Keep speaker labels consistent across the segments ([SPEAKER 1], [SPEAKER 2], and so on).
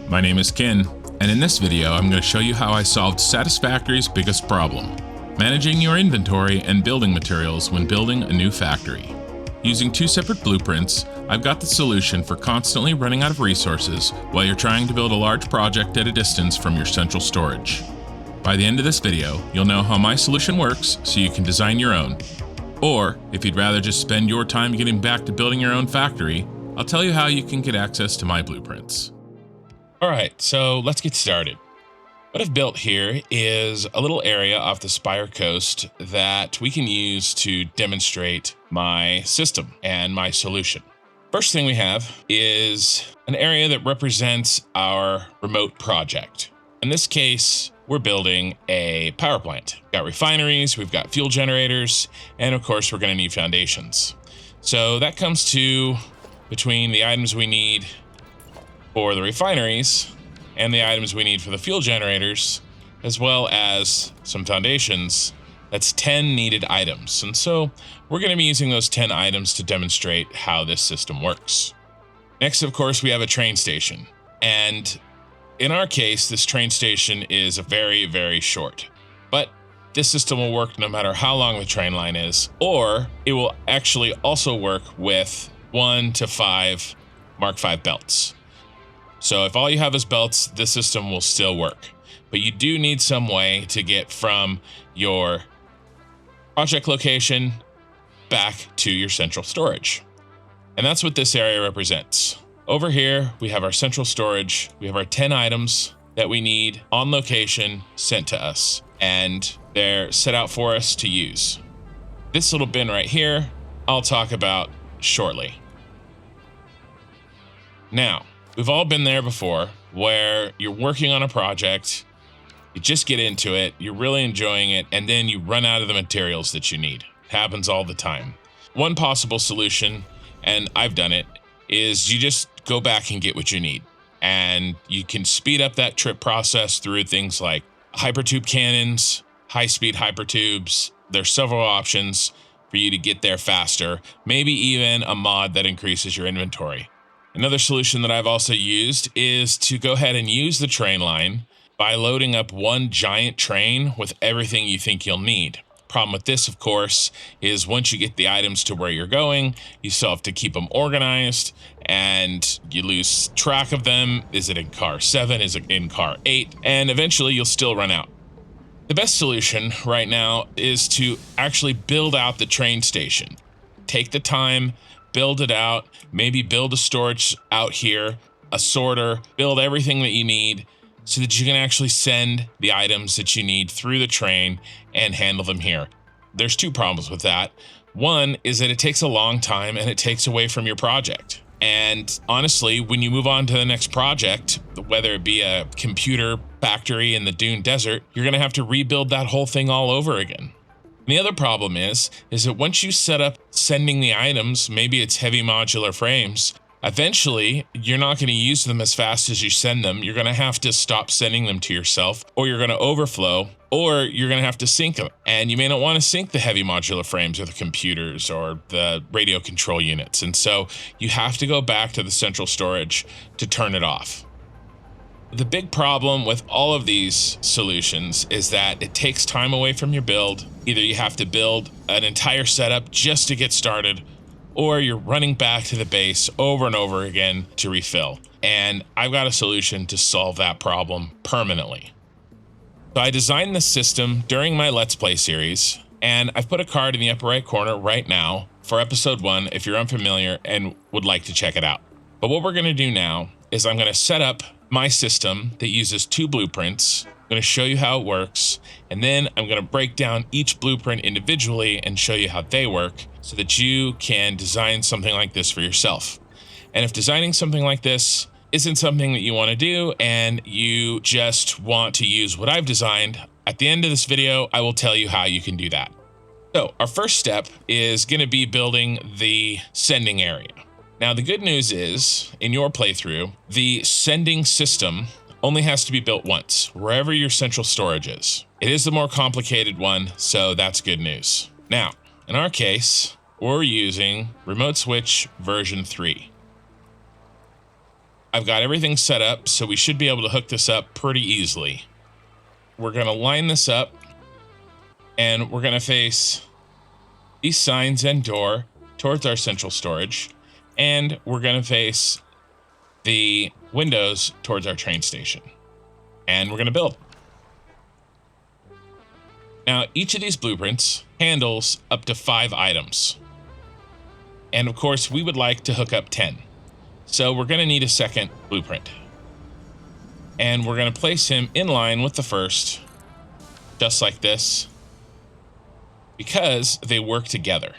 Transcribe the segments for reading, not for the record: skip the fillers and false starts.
[SPEAKER 1] My name is Ken, and in this video I'm going to show you how I solved Satisfactory's biggest problem, managing your inventory and building materials when building a new factory. Using two separate blueprints, I've got the solution for constantly running out of resources while you're trying to build a large project at a distance from your central storage. By the end of this video, you'll know how my solution works so you can design your own. Or, if you'd rather just spend your time getting back to building your own factory, I'll tell you how you can get access to my blueprints. Alright, so let's get started. What I've built here is a little area off the Spire coast that we can use to demonstrate my system and my solution. First thing we have is an area that represents our remote project. In this case, we're building a power plant. We've got refineries, we've got fuel generators, and of course we're going to need foundations. So that comes to between the items we need for the refineries and the items we need for the fuel generators, as well as some foundations. That's 10 needed items. And so we're going to be using those 10 items to demonstrate how this system works. Next, of course, we have a train station. And in our case, this train station is very, very short. But this system will work no matter how long the train line is, or it will actually also work with 1 to 5 Mark V belts. So if all you have is belts, this system will still work. But you do need some way to get from your project location back to your central storage. And that's what this area represents. Over here, we have our central storage. We have our 10 items that we need on location sent to us, and they're set out for us to use. This little bin right here, I'll talk about shortly. Now, we've all been there before where you're working on a project, you just get into it, you're really enjoying it, and then you run out of the materials that you need. It happens all the time. One possible solution, and I've done it, is you just go back and get what you need. And you can speed up that trip process through things like hypertube cannons, high-speed hypertubes. There's several options for you to get there faster, maybe even a mod that increases your inventory. Another solution that I've also used is to go ahead and use the train line by loading up one giant train with everything you think you'll need. Problem with this, of course, is once you get the items to where you're going, you still have to keep them organized and you lose track of them. Is it in car 7? Is it in car 8? And eventually you'll still run out. The best solution right now is to actually build out the train station. Take the time, build it out, maybe build a storage out here, a sorter, build everything that you need so that you can actually send the items that you need through the train and handle them here. There's two problems with that. One is that it takes a long time and it takes away from your project. And honestly, when you move on to the next project, whether it be a computer factory in the Dune Desert, you're gonna have to rebuild that whole thing all over again. The other problem is that once you set up sending the items, maybe it's heavy modular frames, eventually you're not going to use them as fast as you send them. You're going to have to stop sending them to yourself, or you're going to overflow, or you're going to have to sync them. And you may not want to sync the heavy modular frames or the computers or the radio control units. And so you have to go back to the central storage to turn it off. The big problem with all of these solutions is that it takes time away from your build. Either you have to build an entire setup just to get started, or you're running back to the base over and over again to refill. And I've got a solution to solve that problem permanently. So I designed this system during my Let's Play series, and I've put a card in the upper right corner right now for episode 1 if you're unfamiliar and would like to check it out. But what we're going to do now is I'm going to set up my system that uses 2 blueprints. I'm going to show you how it works, and then I'm going to break down each blueprint individually and show you how they work so that you can design something like this for yourself. And if designing something like this isn't something that you want to do and you just want to use what I've designed, at the end of this video, I will tell you how you can do that. So our first step is going to be building the sending area. Now, the good news is, in your playthrough, the sending system only has to be built once, wherever your central storage is. It is the more complicated one, so that's good news. Now, in our case, we're using Remote Switch version 3. I've got everything set up, so we should be able to hook this up pretty easily. We're going to line this up, and we're going to face these signs and door towards our central storage, and we're going to face the windows towards our train station. And we're going to build. Now, each of these blueprints handles up to 5 items. And of course, we would like to hook up 10. So we're going to need a second blueprint. And we're going to place him in line with the first, just like this, because they work together.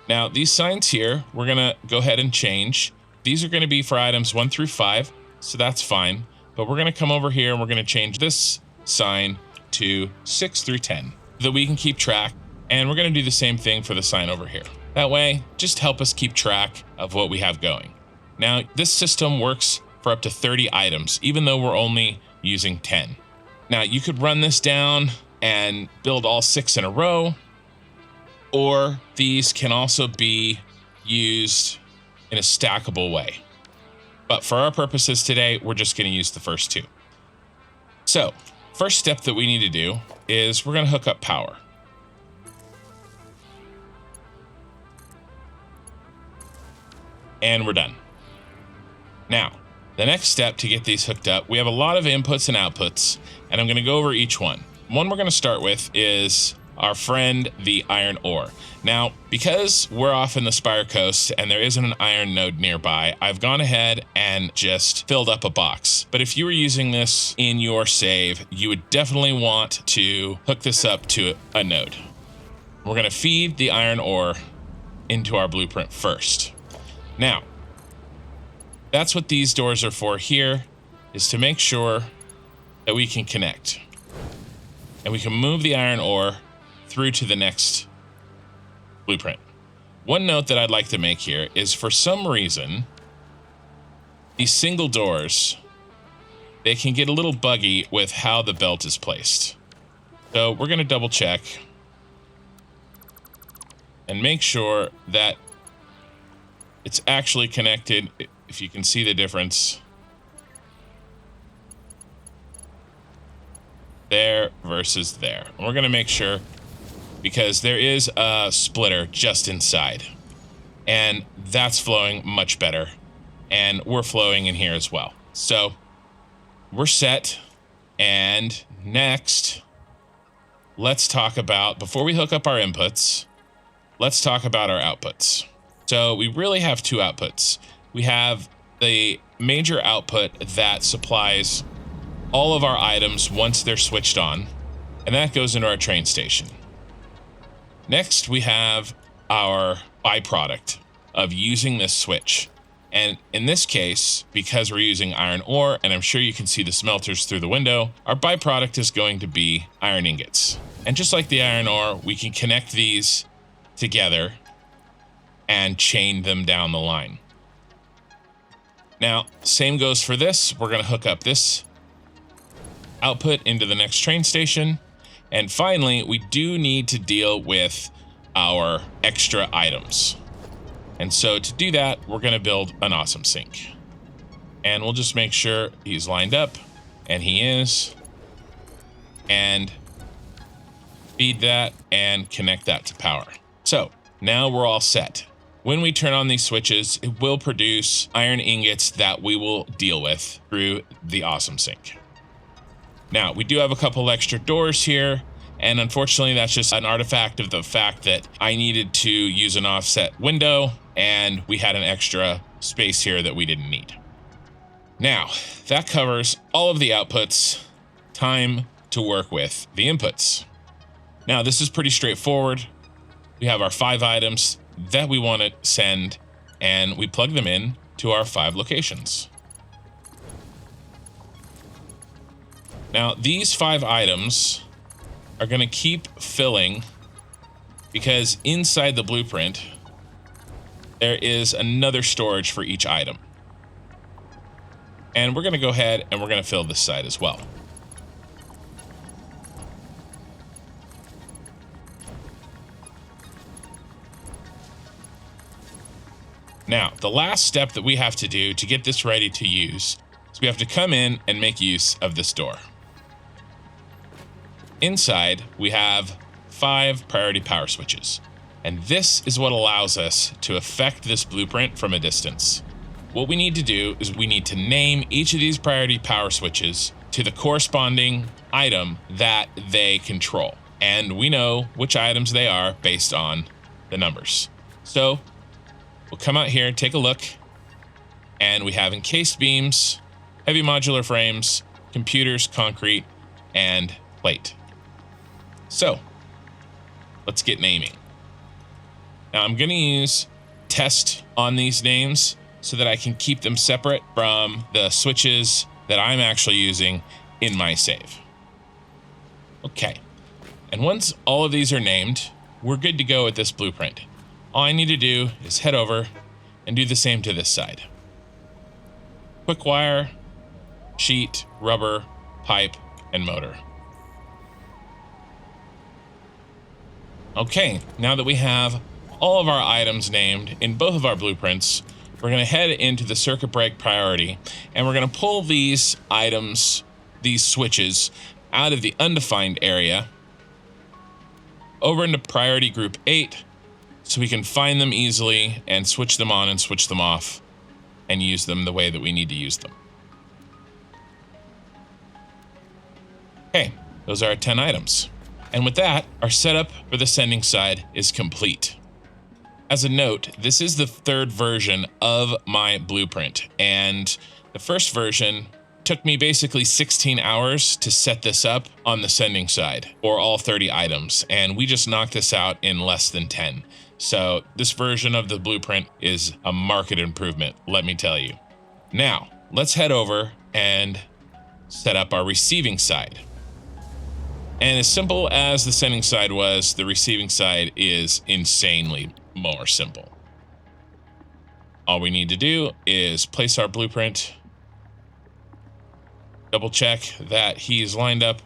[SPEAKER 1] Now, these signs here, we're going to go ahead and change. These are going to be for items 1 through 5, so that's fine. But we're going to come over here and we're going to change this sign to 6 through 10, so that we can keep track. And we're going to do the same thing for the sign over here. That way, just help us keep track of what we have going. Now, this system works for up to 30 items, even though we're only using 10. Now, you could run this down and build all 6 in a row, or these can also be used in a stackable way. But for our purposes today, we're just going to use the first 2. So, first step that we need to do is we're going to hook up power. And we're done. Now, the next step to get these hooked up, we have a lot of inputs and outputs, and I'm going to go over each one. One we're going to start with is our friend, the iron ore. Now, because we're off in the Spire Coast and there isn't an iron node nearby, I've gone ahead and just filled up a box. But if you were using this in your save, you would definitely want to hook this up to a node. We're going to feed the iron ore into our blueprint first. Now, that's what these doors are for here, is to make sure that we can connect. And we can move the iron ore through to the next blueprint. One note that I'd like to make here is, for some reason, these single doors, they can get a little buggy with how the belt is placed. So we're going to double check and make sure that it's actually connected, if you can see the difference there versus there. And we're going to make sure, because there is a splitter just inside, and that's flowing much better, and we're flowing in here as well. So we're set. And next, let's talk about, before we hook up our inputs, let's talk about our outputs. So we really have 2 outputs. We have the major output that supplies all of our items once they're switched on, and that goes into our train station. Next, we have our byproduct of using this switch. And in this case, because we're using iron ore, and I'm sure you can see the smelters through the window, our byproduct is going to be iron ingots. And just like the iron ore, we can connect these together and chain them down the line. Now, same goes for this. We're going to hook up this output into the next train station. And finally, we do need to deal with our extra items. And so to do that, we're going to build an awesome sink. And we'll just make sure he's lined up, and he is. And feed that and connect that to power. So now we're all set. When we turn on these switches, it will produce iron ingots that we will deal with through the awesome sink. Now, we do have a couple extra doors here, and unfortunately that's just an artifact of the fact that I needed to use an offset window, and we had an extra space here that we didn't need. Now, that covers all of the outputs. Time to work with the inputs. Now, this is pretty straightforward. We have our 5 items that we want to send, and we plug them in to our 5 locations. Now, these 5 items are going to keep filling, because inside the blueprint, there is another storage for each item. And we're going to go ahead and we're going to fill this side as well. Now, the last step that we have to do to get this ready to use is we have to come in and make use of this door. Inside, we have 5 priority power switches, and this is what allows us to affect this blueprint from a distance. What we need to do is we need to name each of these priority power switches to the corresponding item that they control, and we know which items they are based on the numbers. So we'll come out here, take a look, and we have encased beams, heavy modular frames, computers, concrete, and plate. So let's get naming. Now I'm going to use test on these names so that I can keep them separate from the switches that I'm actually using in my save. Okay, and once all of these are named, we're good to go with this blueprint. All I need to do is head over and do the same to this side. Quick wire, sheet, rubber, pipe, and motor. Okay, now that we have all of our items named in both of our blueprints, we're going to head into the circuit break priority, and we're going to pull these items, these switches, out of the undefined area over into priority group 8 so we can find them easily and switch them on and switch them off and use them the way that we need to use them. Okay, those are our 10 items. And with that, our setup for the sending side is complete. As a note, this is the 3rd version of my blueprint, and the first version took me basically 16 hours to set this up on the sending side, or all 30 items, and we just knocked this out in less than 10. So this version of the blueprint is a marked improvement, let me tell you. Now, let's head over and set up our receiving side. And as simple as the sending side was, the receiving side is insanely more simple. All we need to do is place our blueprint, double check that he's lined up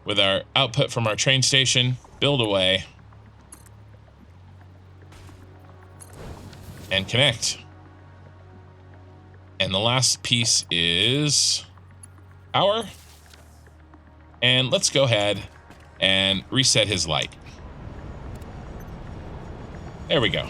[SPEAKER 1] with our output from our train station, build away, and connect. And the last piece is power. And let's go ahead and reset his light. There we go.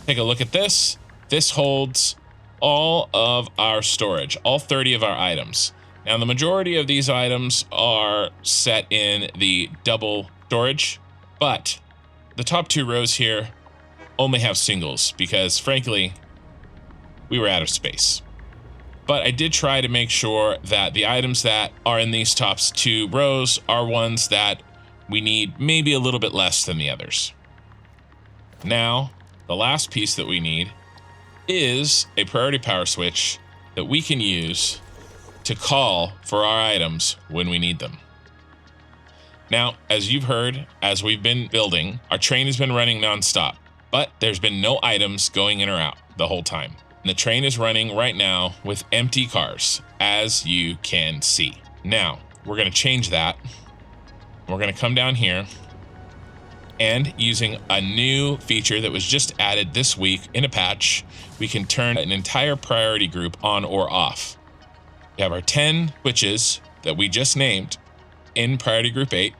[SPEAKER 1] Take a look at this. This holds all of our storage, all 30 of our items. Now, the majority of these items are set in the double storage, but the top 2 rows here only have singles because, frankly, we were out of space. But I did try to make sure that the items that are in these top 2 rows are ones that we need maybe a little bit less than the others. Now, the last piece that we need is a priority power switch that we can use to call for our items when we need them. Now, as you've heard, as we've been building, our train has been running nonstop, but there's been no items going in or out the whole time. And the train is running right now with empty cars, as you can see. Now, we're going to change that. We're going to come down here, and using a new feature that was just added this week in a patch, we can turn an entire priority group on or off. We have our 10 switches that we just named in priority group 8,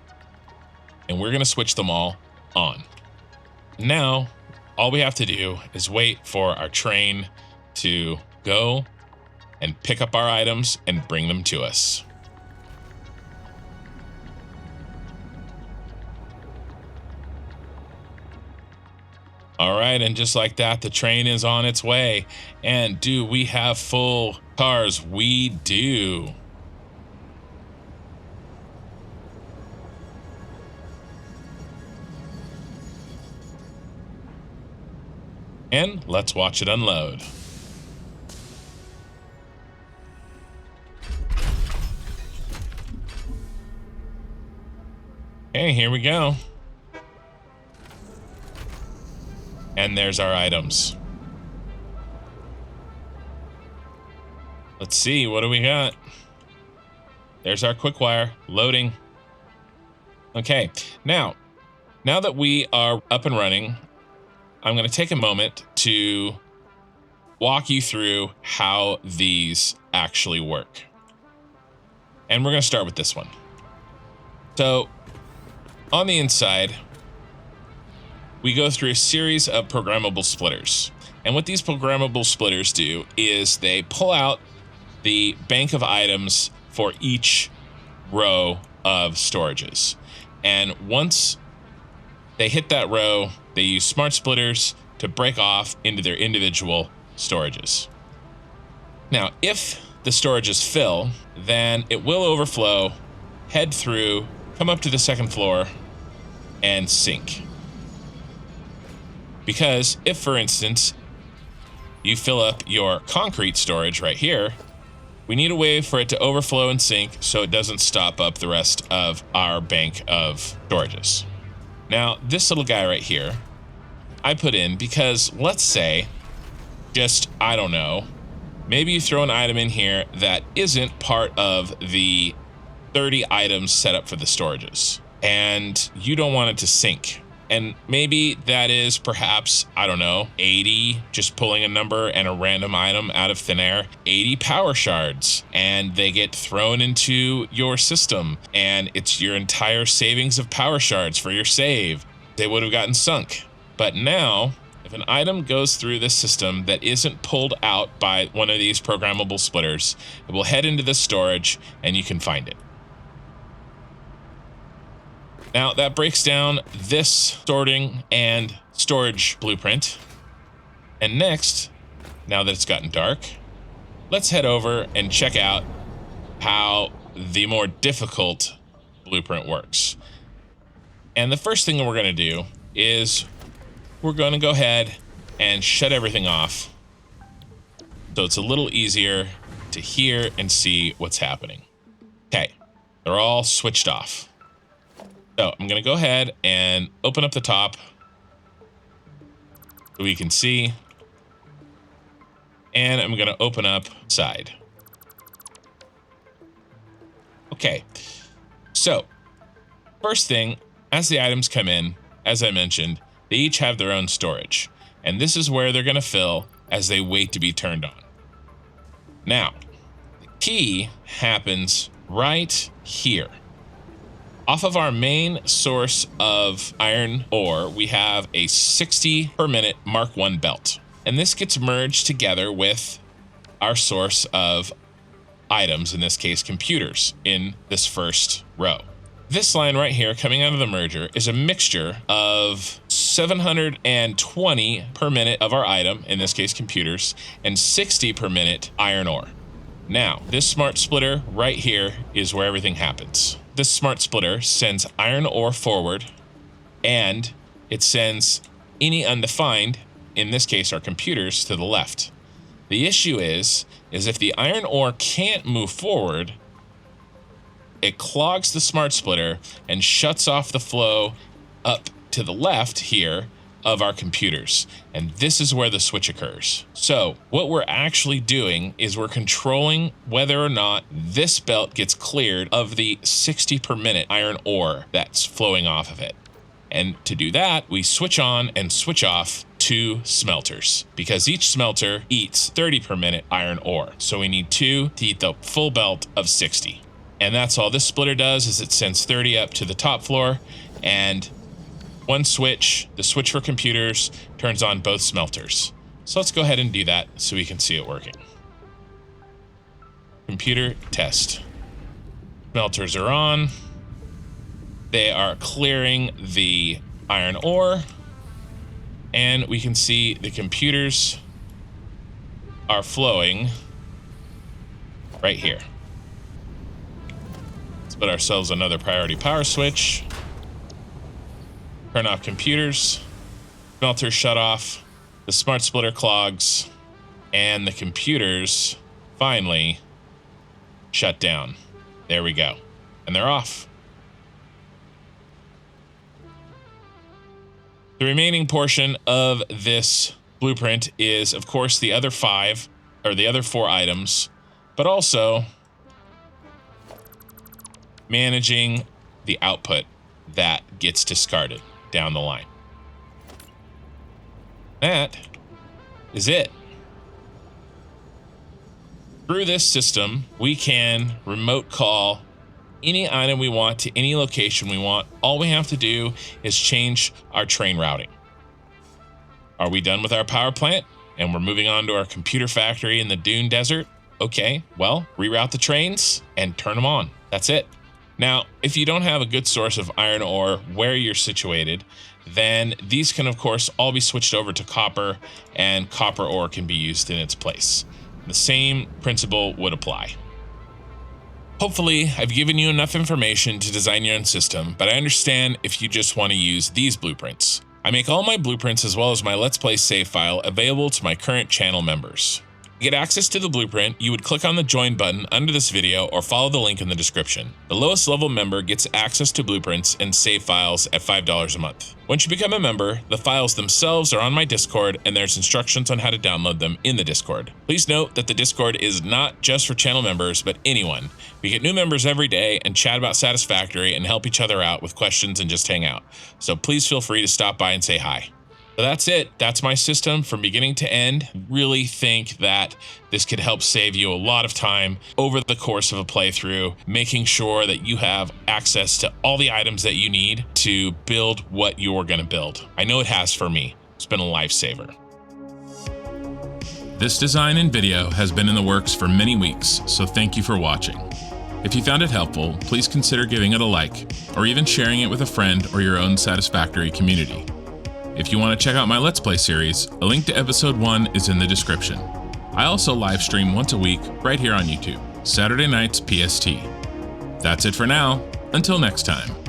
[SPEAKER 1] and we're going to switch them all on. Now, all we have to do is wait for our train to go and pick up our items and bring them to us. All right, and just like that, the train is on its way. And do we have full cars? We do. And let's watch it unload. Okay, here we go. And there's our items. Let's see, what do we got? There's our quick wire loading. Okay, now that we are up and running, I'm going to take a moment to walk you through how these actually work. And we're going to start with this one. So on the inside, we go through a series of programmable splitters. And what these programmable splitters do is they pull out the bank of items for each row of storages. And once they hit that row, they use smart splitters to break off into their individual storages. Now, if the storages fill, then it will overflow, head through, come up to the second floor, and sink. Because if, for instance, you fill up your concrete storage right here, we need a way for it to overflow and sink so it doesn't stop up the rest of our bank of storages. Now, this little guy right here, I put in because let's say, just, I don't know, maybe you throw an item in here that isn't part of the 30 items set up for the storages, and you don't want it to sink. And maybe that is perhaps, I don't know, 80, just pulling a number and a random item out of thin air, 80 power shards, and they get thrown into your system, and it's your entire savings of power shards for your save. They would have gotten sunk. But now, if an item goes through this system that isn't pulled out by one of these programmable splitters, it will head into the storage and you can find it. Now that breaks down this sorting and storage blueprint. And next, now that it's gotten dark, let's head over and check out how the more difficult blueprint works. And the first thing that we're going to do is we're going to go ahead and shut everything off so it's a little easier to hear and see what's happening. Okay, they're all switched off. So I'm going to go ahead and open up the top so we can see. And I'm going to open up side. Okay, so first thing, as the items come in, as I mentioned, they each have their own storage. And this is where they're going to fill as they wait to be turned on. Now, the key happens right here. Off of our main source of iron ore, we have a 60 per minute Mark I belt. And this gets merged together with our source of items, in this case, computers, in this first row. This line right here coming out of the merger is a mixture of 720 per minute of our item, in this case, computers, and 60 per minute iron ore. Now, this smart splitter right here is where everything happens. This smart splitter sends iron ore forward, and it sends any undefined, in this case our computers, to the left. The issue is if the iron ore can't move forward, it clogs the smart splitter and shuts off the flow up to the left here of our computers. And this is where the switch occurs. So what we're actually doing is we're controlling whether or not this belt gets cleared of the 60 per minute iron ore that's flowing off of it. And to do that, we switch on and switch off 2 smelters, because each smelter eats 30 per minute iron ore. So we need 2 to eat the full belt of 60. And that's all this splitter does, is it sends 30 up to the top floor, and one switch, the switch for computers, turns on both smelters. So let's go ahead and do that so we can see it working. Computer test. Smelters are on. They are clearing the iron ore, and we can see the computers are flowing right here. Let's put ourselves another priority power switch. Turn off computers, smelter shut off, the smart splitter clogs, and the computers finally shut down. There we go. And they're off. The remaining portion of this blueprint is, of course, the other 5, or the other 4 items, but also managing the output that gets discarded down the line. That is it. Through this system, we can remote call any item we want to any location we want. All we have to do is change our train routing. Are we done with our power plant and we're moving on to our computer factory in the Dune Desert? Okay, well, reroute the trains and turn them on. That's it. Now, if you don't have a good source of iron ore where you're situated, then these can of course all be switched over to copper, and copper ore can be used in its place. The same principle would apply. Hopefully, I've given you enough information to design your own system, but I understand if you just want to use these blueprints. I make all my blueprints as well as my Let's Play save file available to my current channel members. To get access to the blueprint, you would click on the join button under this video or follow the link in the description. The lowest level member gets access to blueprints and save files at $5 a month. Once you become a member, the files themselves are on my Discord and there's instructions on how to download them in the Discord. Please note that the Discord is not just for channel members, but anyone. We get new members every day and chat about Satisfactory and help each other out with questions and just hang out. So please feel free to stop by and say hi. So that's it. That's my system from beginning to end. Really think that this could help save you a lot of time over the course of a playthrough, making sure that you have access to all the items that you need to build what you're going to build. I know it has for me. It's been a lifesaver. This design and video has been in the works for many weeks, so thank you for watching. If you found it helpful, please consider giving it a like, or even sharing it with a friend or your own Satisfactory community. If you want to check out my Let's Play series, a link to episode 1 is in the description. I also live stream once a week right here on YouTube, Saturday nights PST. That's it for now. Until next time.